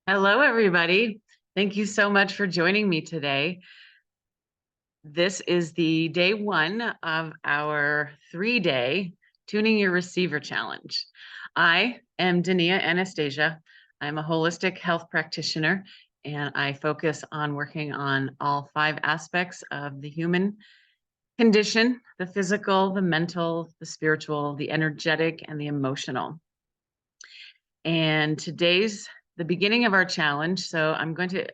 Hello, everybody. Thank you so much for joining me today. This is the day one of our 3-day Tuning Your Receiver Challenge. I am Dania Anastasia. I'm a holistic health practitioner, and I focus on working on all 5 aspects of the human condition: the physical, the mental, the spiritual, the energetic, and the emotional. And today's the beginning of our challenge. So I'm going to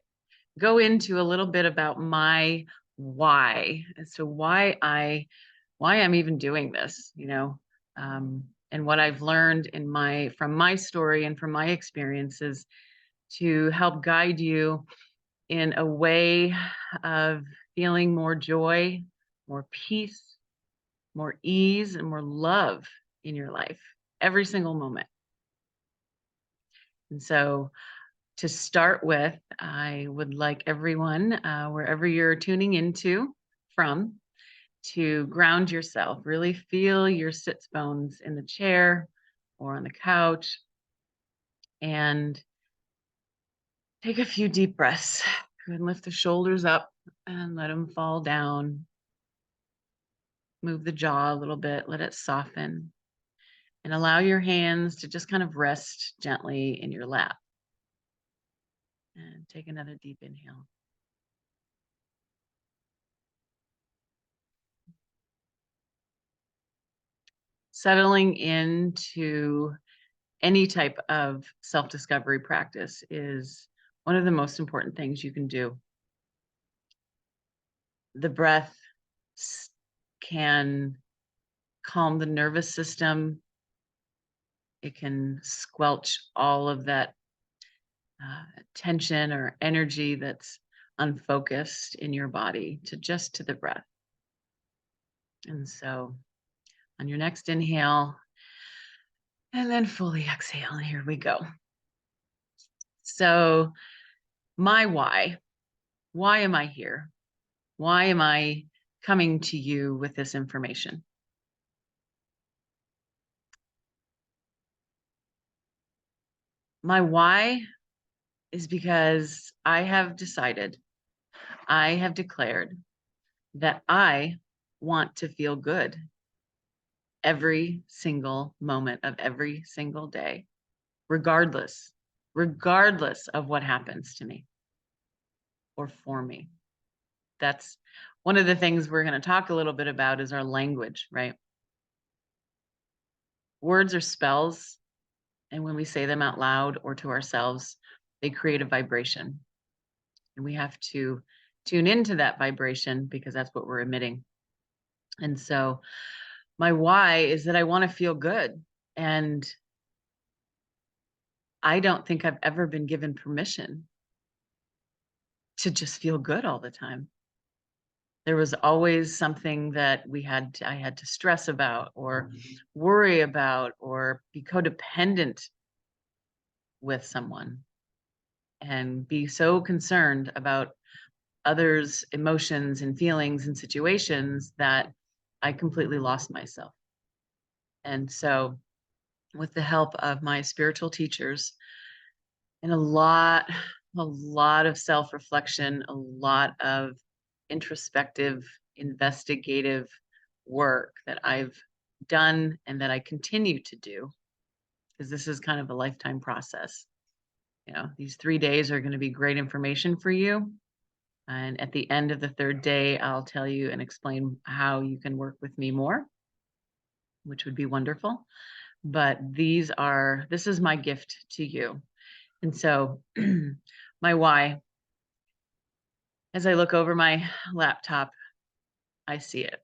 go into a little bit about my why as to why I'm even doing this, and what I've learned from my story and from my experiences to help guide you in a way of feeling more joy, more peace, more ease, and more love in your life every single moment. And so to start with, I would like everyone, wherever you're tuning into from, to ground yourself. Really feel your sits bones in the chair or on the couch, and take a few deep breaths. Go ahead and lift the shoulders up and let them fall down. Move the jaw a little bit, let it soften, and allow your hands to just kind of rest gently in your lap. And take another deep inhale. Settling into any type of self-discovery practice is one of the most important things you can do. The breath can calm the nervous system. It can squelch all of that tension or energy that's unfocused in your body to the breath. And so on your next inhale, and then fully exhale, and here we go. So my why am I here? Why am I coming to you with this information? My why is because I have declared that I want to feel good every single moment of every single day, regardless of what happens to me or for me. That's one of the things we're going to talk a little bit about is our language, right? Words are spells, and when we say them out loud or to ourselves, they create a vibration. And we have to tune into that vibration because that's what we're emitting. And so my why is that I want to feel good. And I don't think I've ever been given permission to just feel good all the time. There was always something that I had to stress about or worry about or be codependent with someone and be so concerned about others' emotions and feelings and situations that I completely lost myself. And so, with the help of my spiritual teachers and a lot of self-reflection, a lot of introspective, investigative work that I've done and that I continue to do, because this is kind of a lifetime process. These 3 days are going to be great information for you. And at the end of the 3rd day, I'll tell you and explain how you can work with me more, which would be wonderful. But this is my gift to you. And so my why, as I look over my laptop, I see it.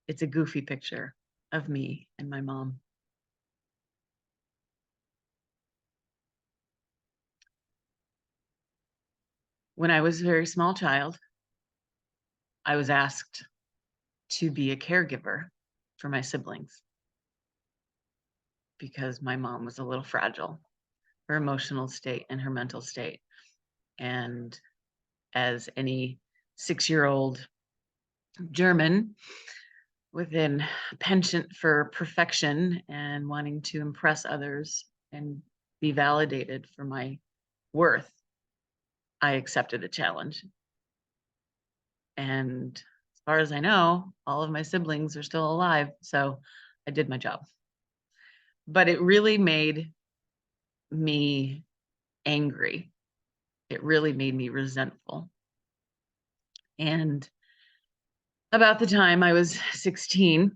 It's a goofy picture of me and my mom. When I was a very small child, I was asked to be a caregiver for my siblings because my mom was a little fragile, her emotional state and her mental state. And as any 6-year-old German within a penchant for perfection and wanting to impress others and be validated for my worth, I accepted a challenge. And as far as I know, all of my siblings are still alive. So I did my job. But it really made me angry. It really made me resentful. And about the time I was 16,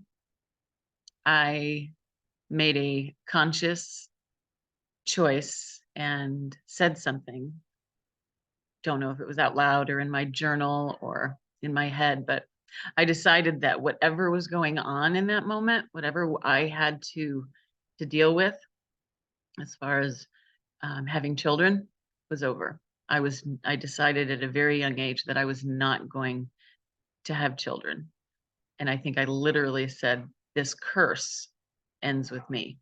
I made a conscious choice and said something. Don't know if it was out loud or in my journal or in my head, but I decided that whatever was going on in that moment, whatever I had to deal with as far as having children was over. I decided at a very young age that I was not going to have children. And I think I literally said, this curse ends with me.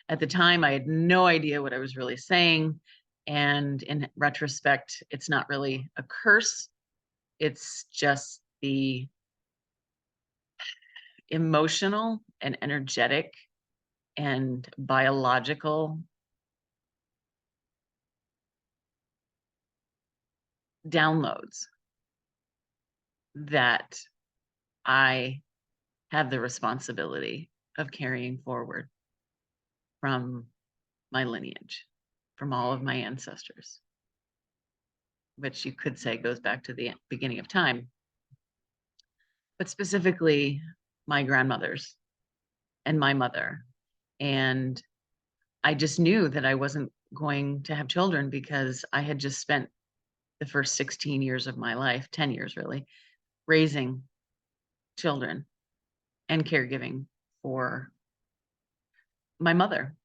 At the time, I had no idea what I was really saying. And in retrospect, it's not really a curse. It's just the emotional and energetic and biological downloads that I have the responsibility of carrying forward from my lineage, from all of my ancestors, which you could say goes back to the beginning of time, but specifically my grandmothers and my mother. And I just knew that I wasn't going to have children because I had just spent the first 16 years of my life, 10 years really, raising children and caregiving for my mother.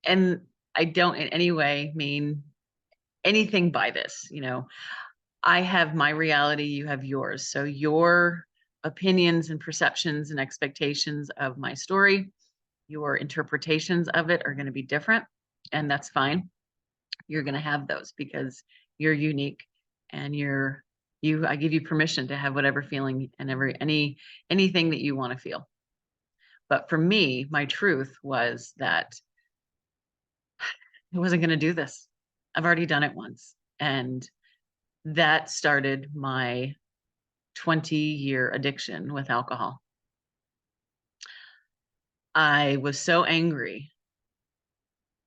And I don't in any way mean anything by this. I have my reality, you have yours. So your opinions and perceptions and expectations of my story, your interpretations of it are going to be different, and that's fine. You're going to have those because you're unique, and I give you permission to have whatever feeling and anything that you want to feel. But for me, my truth was that I wasn't going to do this. I've already done it once. And that started my 20-year addiction with alcohol. I was so angry,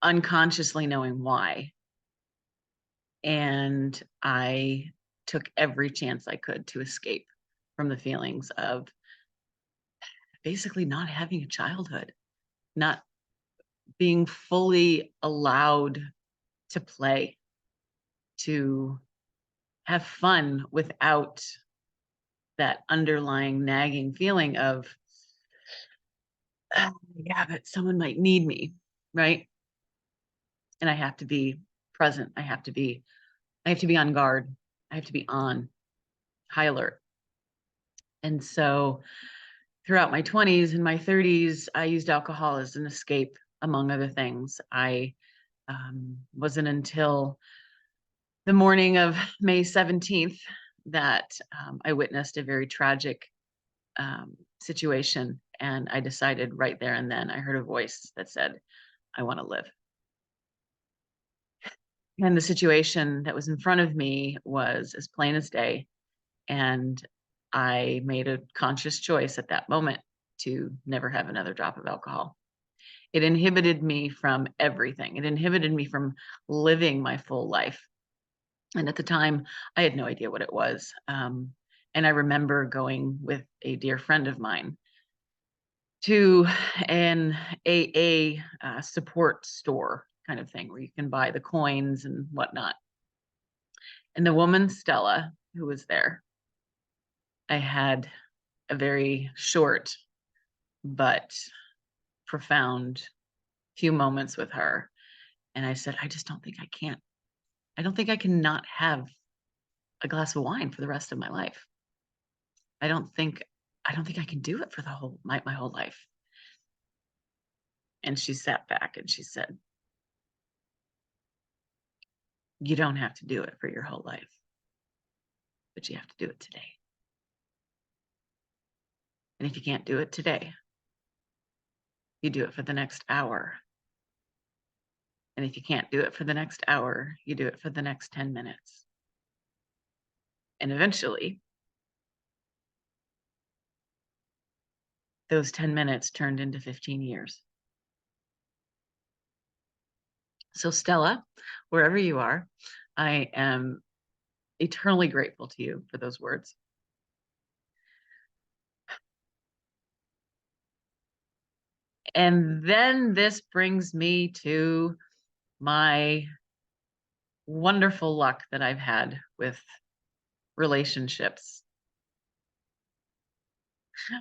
unconsciously knowing why. And I took every chance I could to escape from the feelings of basically not having a childhood, not being fully allowed to play, to have fun without that underlying nagging feeling of, oh, yeah, but someone might need me, right? And I have to be present. I have to be on guard. I have to be on high alert. And so throughout my 20s and my 30s, I used alcohol as an escape, among other things. I wasn't until the morning of May 17th that I witnessed a very tragic situation. And I decided right there and then, I heard a voice that said, I want to live. And the situation that was in front of me was as plain as day. And I made a conscious choice at that moment to never have another drop of alcohol. It inhibited me from everything. It inhibited me from living my full life. And at the time, I had no idea what it was. And I remember going with a dear friend of mine to an AA support store kind of thing where you can buy the coins and whatnot. And the woman, Stella, who was there, I had a very short but profound few moments with her. And I said, I just don't think I can. I don't think I can not have a glass of wine for the rest of my life. I don't think I can do it for my whole life. And she sat back and she said, you don't have to do it for your whole life, but you have to do it today. And if you can't do it today, you do it for the next hour. And if you can't do it for the next hour, you do it for the next 10 minutes. And eventually, those 10 minutes turned into 15 years. So Stella, wherever you are, I am eternally grateful to you for those words. And then this brings me to my wonderful luck that I've had with relationships.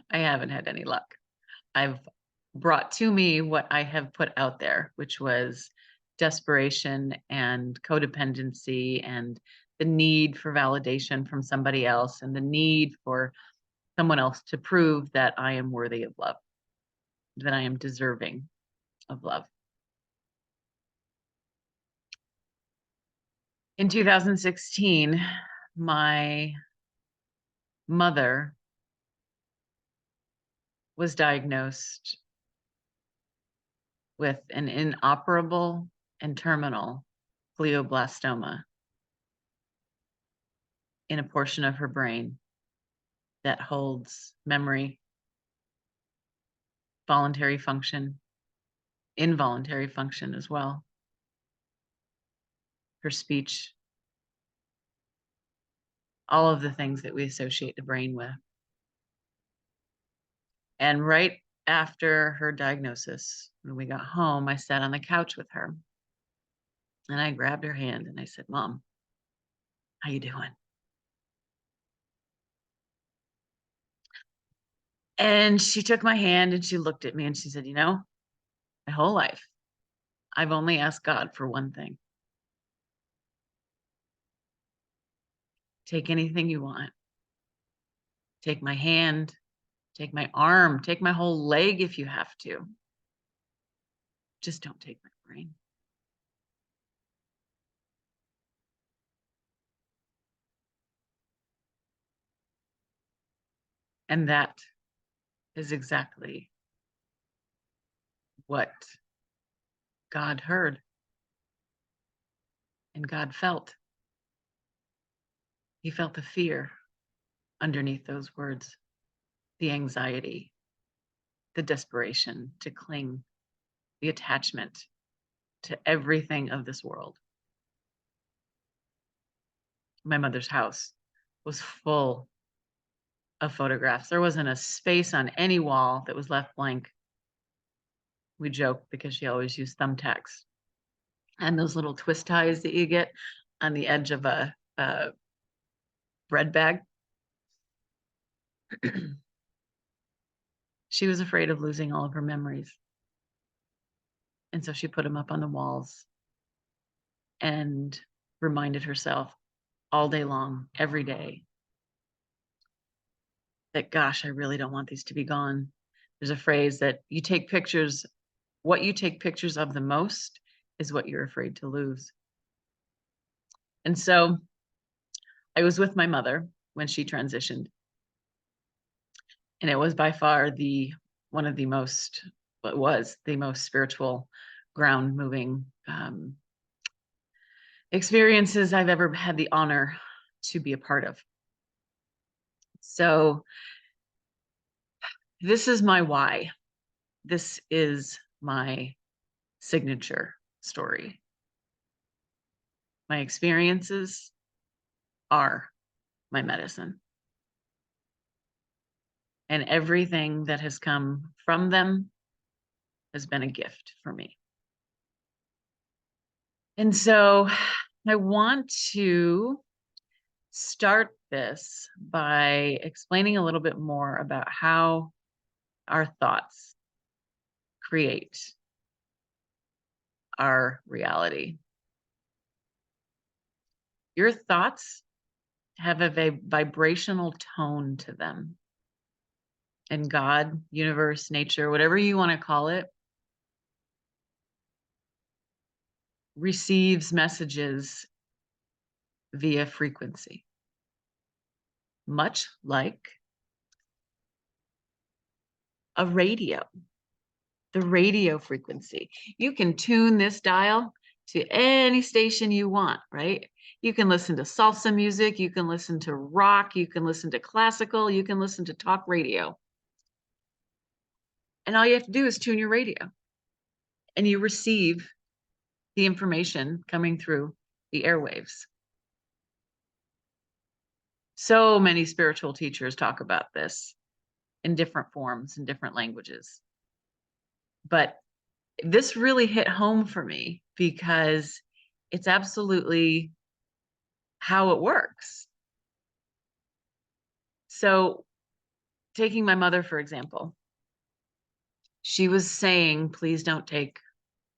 I haven't had any luck. I've brought to me what I have put out there, which was desperation and codependency and the need for validation from somebody else and the need for someone else to prove that I am worthy of love, that I am deserving of love. In 2016, my mother was diagnosed with an inoperable and terminal glioblastoma in a portion of her brain that holds memory, voluntary function, involuntary function as well, her speech, all of the things that we associate the brain with. And right after her diagnosis, when we got home, I sat on the couch with her and I grabbed her hand and I said, "Mom, how you doing?" And she took my hand and she looked at me and she said, "You know, my whole life, I've only asked God for one thing. Take anything you want. Take my hand, take my arm, take my whole leg if you have to. Just don't take my brain." And that is exactly what God heard and God felt. He felt the fear underneath those words, the anxiety, the desperation to cling, the attachment to everything of this world. My mother's house was full of photographs. There wasn't a space on any wall that was left blank. We joke because she always used thumbtacks and those little twist ties that you get on the edge of a bread bag. She was afraid of losing all of her memories. And so she put them up on the walls and reminded herself all day long, every day, that, gosh, I really don't want these to be gone. There's a phrase that you take pictures, what you take pictures of the most is what you're afraid to lose. And so I was with my mother when she transitioned. And it was by far one of the most, what was the most spiritual, ground moving experiences I've ever had the honor to be a part of. So this is my why. This is my signature story. My experiences are my medicine. And everything that has come from them has been a gift for me. And so I want to start this by explaining a little bit more about how our thoughts create our reality. Your thoughts have a vibrational tone to them. And God, universe, nature, whatever you want to call it, receives messages via frequency. Much like a radio, the radio frequency. You can tune this dial to any station you want, right? You can listen to salsa music, you can listen to rock, you can listen to classical, you can listen to talk radio. And all you have to do is tune your radio and you receive the information coming through the airwaves. So many spiritual teachers talk about this in different forms, in different languages. But this really hit home for me because it's absolutely how it works. So, taking my mother, for example, she was saying, please don't take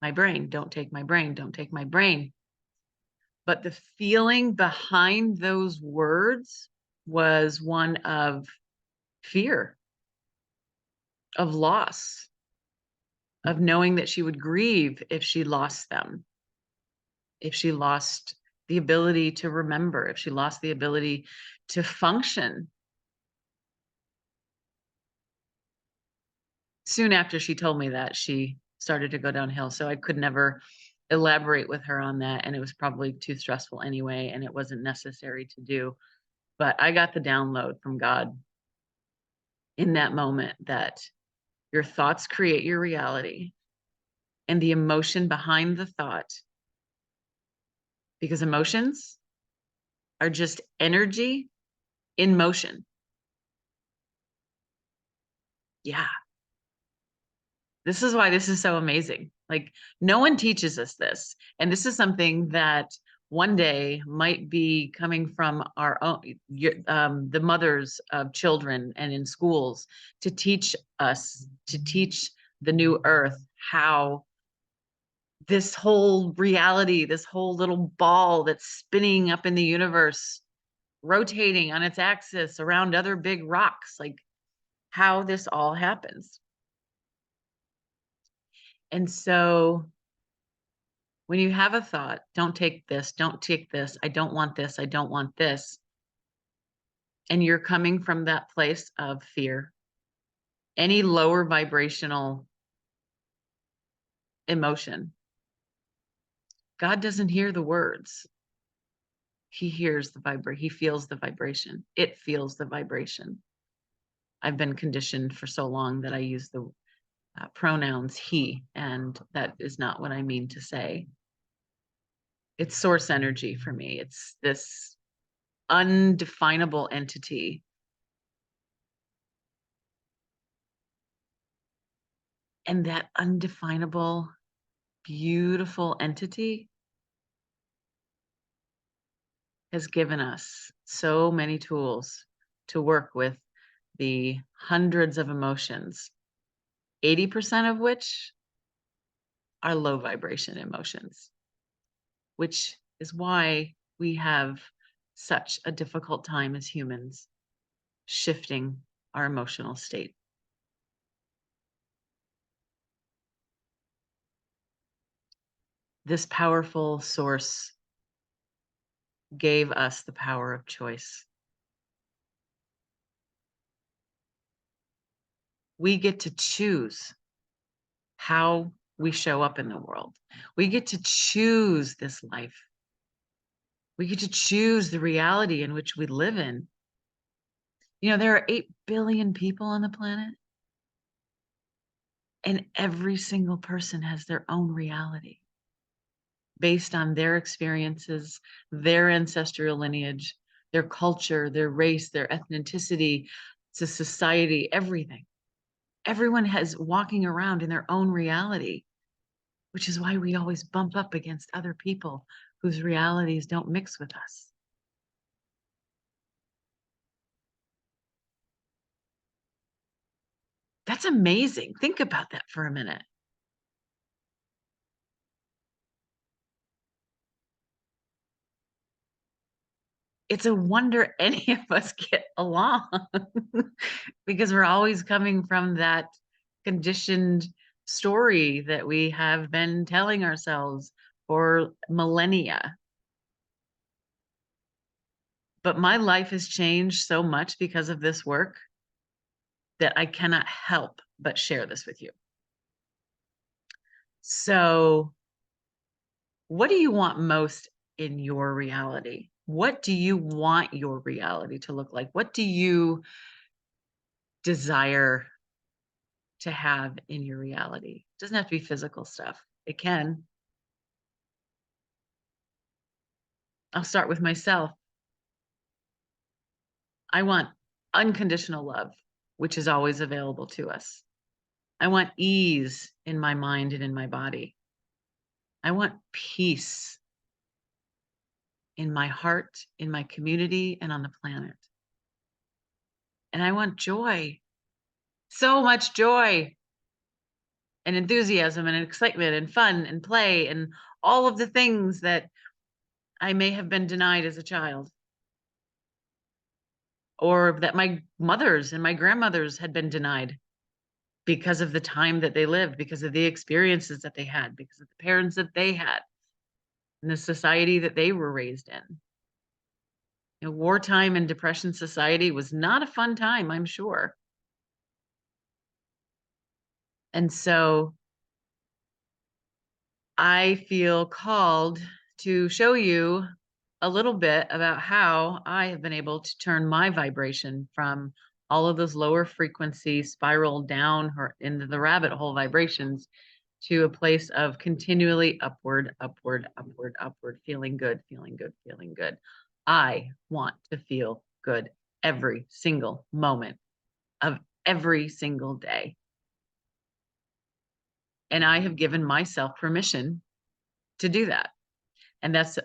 my brain, don't take my brain, don't take my brain. But the feeling behind those words was one of fear, of loss, of knowing that she would grieve if she lost them, if she lost the ability to remember, if she lost the ability to function. Soon after she told me that, she started to go downhill. So I could never elaborate with her on that. And it was probably too stressful anyway, and it wasn't necessary to do. But I got the download from God in that moment that your thoughts create your reality, and the emotion behind the thought, because emotions are just energy in motion. Yeah. This is why this is so amazing. Like, no one teaches us this. And this is something that one day might be coming from our own, the mothers of children and in schools, to teach us, to teach the new earth how this whole reality, this whole little ball that's spinning up in the universe, rotating on its axis around other big rocks, like how this all happens. And so when you have a thought, don't take this, don't take this, I don't want this, I don't want this, and you're coming from that place of fear, any lower vibrational emotion, God doesn't hear the words. He hears the vibration. He feels the vibration. It feels the vibration. I've been conditioned for so long that I use the pronouns he, and that is not what I mean to say. It's source energy for me. It's this undefinable entity. And that undefinable, beautiful entity has given us so many tools to work with the hundreds of emotions, 80% of which are low vibration emotions, which is why we have such a difficult time as humans shifting our emotional state. This powerful source gave us the power of choice. We get to choose how we show up in the world. We get to choose this life. We get to choose the reality in which we live in. You know, there are 8 billion people on the planet, and every single person has their own reality based on their experiences, their ancestral lineage, their culture, their race, their ethnicity, to society, everything. Everyone has walking around in their own reality, which is why we always bump up against other people whose realities don't mix with us. That's amazing. Think about that for a minute. It's a wonder any of us get along because we're always coming from that conditioned story that we have been telling ourselves for millennia. But my life has changed so much because of this work that I cannot help but share this with you. So, what do you want most in your reality? What do you want your reality to look like? What do you desire to have in your reality? It doesn't have to be physical stuff. It can. I'll start with myself. I want unconditional love, which is always available to us. I want ease in my mind and in my body. I want peace in my heart, in my community, and on the planet. And I want joy, so much joy and enthusiasm and excitement and fun and play and all of the things that I may have been denied as a child, or that my mothers and my grandmothers had been denied because of the time that they lived, because of the experiences that they had, because of the parents that they had, and the society that they were raised in. You know, wartime and depression society was not a fun time, I'm sure. And so I feel called to show you a little bit about how I have been able to turn my vibration from all of those lower frequency spiral down or into the rabbit hole vibrations to a place of continually upward, upward, upward, upward, feeling good, feeling good, feeling good. I want to feel good every single moment of every single day. And I have given myself permission to do that. And that's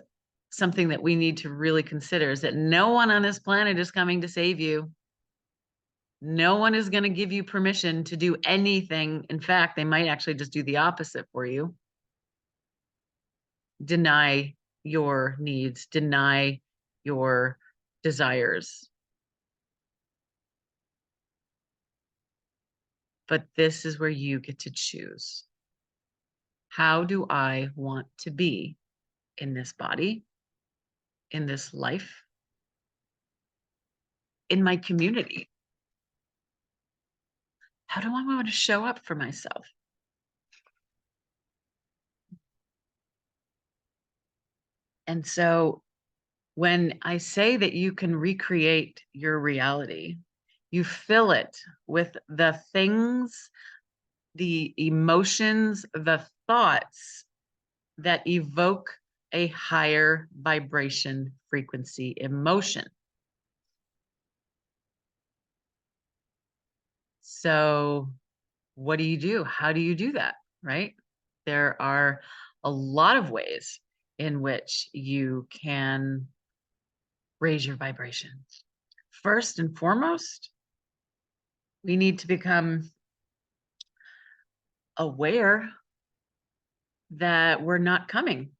something that we need to really consider, is that no one on this planet is coming to save you. No one is going to give you permission to do anything. In fact, they might actually just do the opposite for you. Deny your needs, deny your desires. But this is where you get to choose. How do I want to be in this body, in this life, in my community? How do I want to show up for myself? And so when I say that you can recreate your reality, you fill it with the things, the emotions, the thoughts that evoke a higher vibration frequency emotion. So, what do you do? How do you do that? Right? There are a lot of ways in which you can raise your vibration. First and foremost, we need to become aware that we're not coming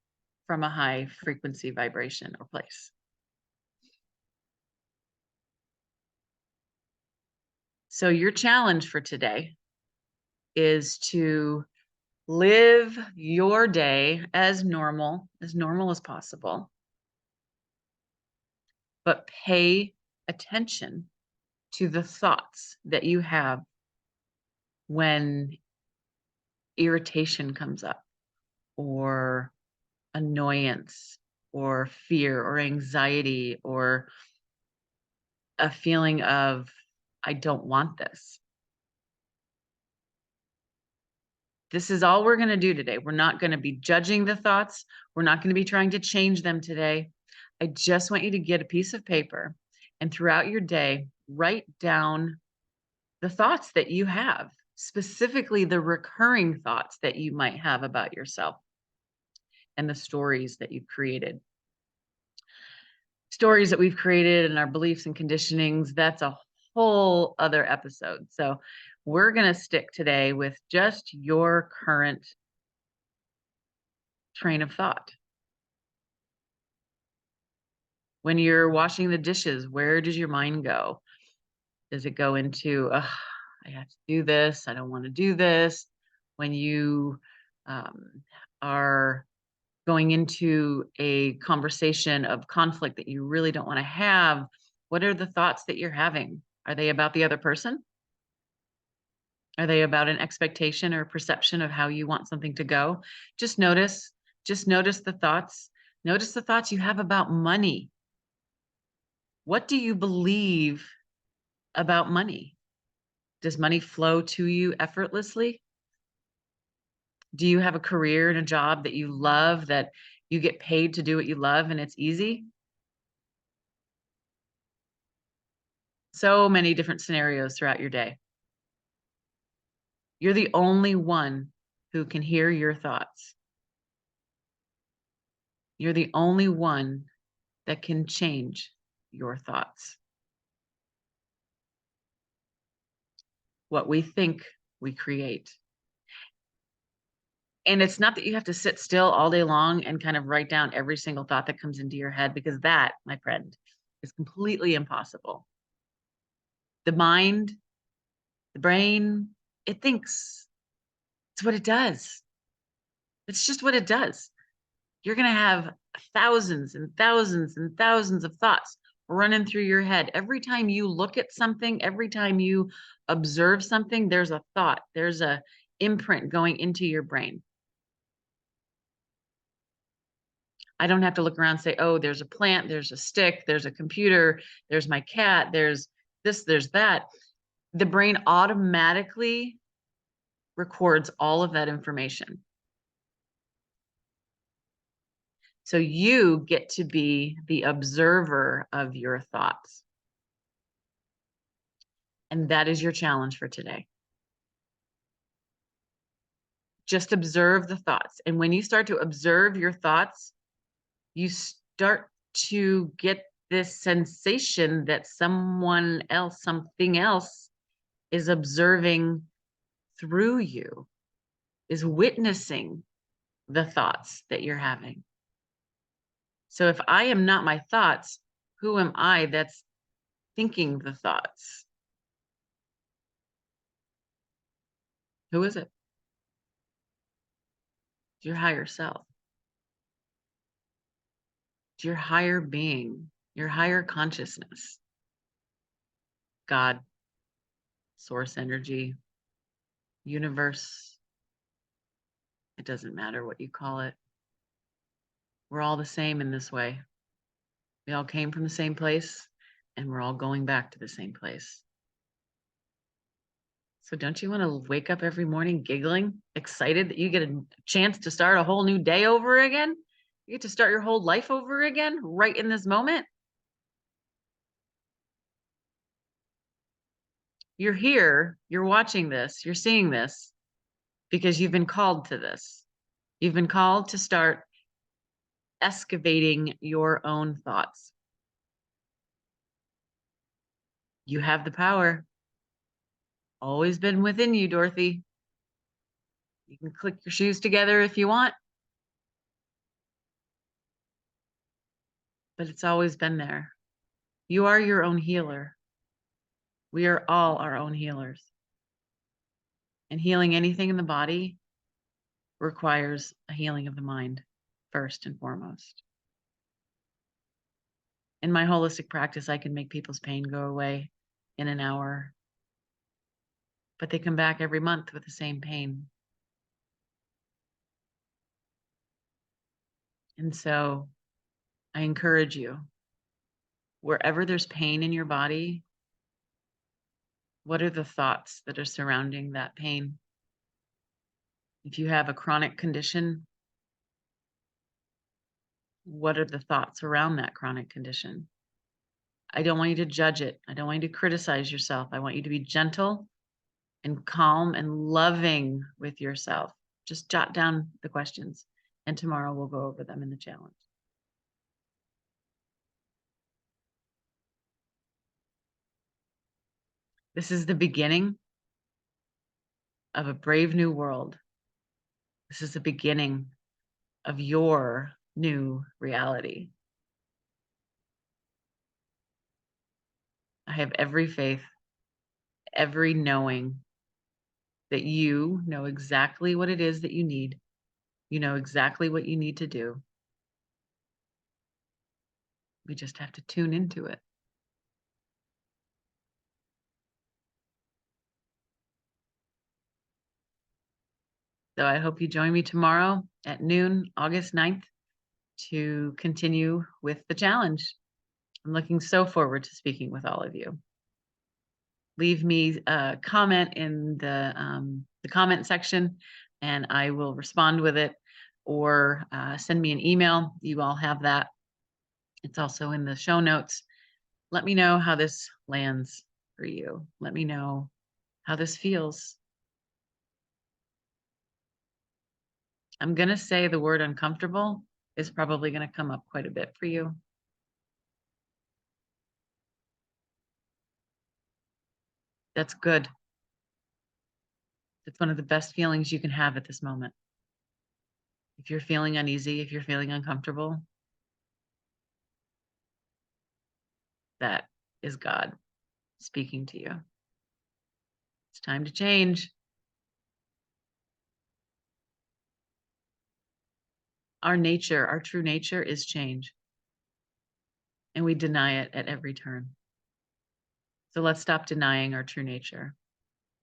from a high frequency vibration or place. So your challenge for today is to live your day as normal as possible, but pay attention to the thoughts that you have when irritation comes up, or annoyance, or fear, or anxiety, or a feeling of, I don't want this. This is all we're going to do today. We're not going to be judging the thoughts. We're not going to be trying to change them today. I just want you to get a piece of paper and throughout your day, write down the thoughts that you have, specifically the recurring thoughts that you might have about yourself and the stories that you've created. Stories that we've created and our beliefs and conditionings, that's a whole other episode. So we're going to stick today with just your current train of thought. When you're washing the dishes, where does your mind go? Does it go into, I have to do this, I don't want to do this? When you are going into a conversation of conflict that you really don't want to have, what are the thoughts that you're having? Are they about the other person? Are they about an expectation or perception of how you want something to go? Just notice, just notice the thoughts. Notice the thoughts you have about money. What do you believe about money? Does money flow to you effortlessly? Do you have a career and a job that you love, that you get paid to do what you love and it's easy? So many different scenarios throughout your day. You're the only one who can hear your thoughts. You're the only one that can change your thoughts. What we think, we create. And it's not that you have to sit still all day long and kind of write down every single thought that comes into your head, because that, my friend, is completely impossible. The mind, the brain, it thinks. It's what it does. It's just what it does. You're going to have thousands and thousands and thousands of thoughts running through your head. Every time you look at something, every time you observe something, there's a thought, there's a imprint going into your brain. I don't have to look around and say, oh, there's a plant, there's a stick, there's a computer, there's my cat, there's this, there's that. The brain automatically records all of that information. So you get to be the observer of your thoughts. And that is your challenge for today. Just observe the thoughts. And when you start to observe your thoughts, you start to get this sensation that someone else, something else is observing through you, is witnessing the thoughts that you're having. So if I am not my thoughts, who am I that's thinking the thoughts? Who is it? It's your higher self. It's your higher being, your higher consciousness. God, source energy, universe. It doesn't matter what you call it. We're all the same in this way. We all came from the same place, and we're all going back to the same place. So don't you want to wake up every morning giggling, excited that you get a chance to start a whole new day over again? You get to start your whole life over again right in this moment. You're here, you're watching this, you're seeing this because you've been called to this. You've been called to start excavating your own thoughts. You have the power. Always been within you, Dorothy. You can click your shoes together if you want, but it's always been there. You are your own healer. We are all our own healers. And healing anything in the body requires a healing of the mind, first and foremost. In my holistic practice, I can make people's pain go away in an hour, but they come back every month with the same pain. And so I encourage you, wherever there's pain in your body, what are the thoughts that are surrounding that pain? If you have a chronic condition, what are the thoughts around that chronic condition? I don't want you to judge it. I don't want you to criticize yourself. I want you to be gentle and calm and loving with yourself. Just jot down the questions, and tomorrow we'll go over them in the challenge. This is the beginning of a brave new world. This is the beginning of your new reality. I have every faith, every knowing that you know exactly what it is that you need. You know exactly what you need to do. We just have to tune into it. So I hope you join me tomorrow at noon, August 9th, to continue with the challenge. I'm looking so forward to speaking with all of you. Leave me a comment in the comment section, and I will respond with it, or send me an email. You all have that. It's also in the show notes. Let me know how this lands for you. Let me know how this feels. I'm going to say the word uncomfortable is probably going to come up quite a bit for you. That's good. It's one of the best feelings you can have at this moment. If you're feeling uneasy, if you're feeling uncomfortable, that is God speaking to you. It's time to change. Our nature, our true nature is change, and we deny it at every turn. So let's stop denying our true nature,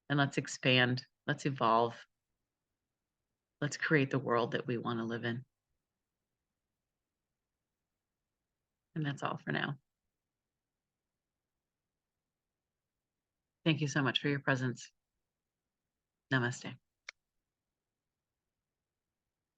and let's expand. Let's evolve. Let's create the world that we want to live in. And that's all for now. Thank you so much for your presence. Namaste.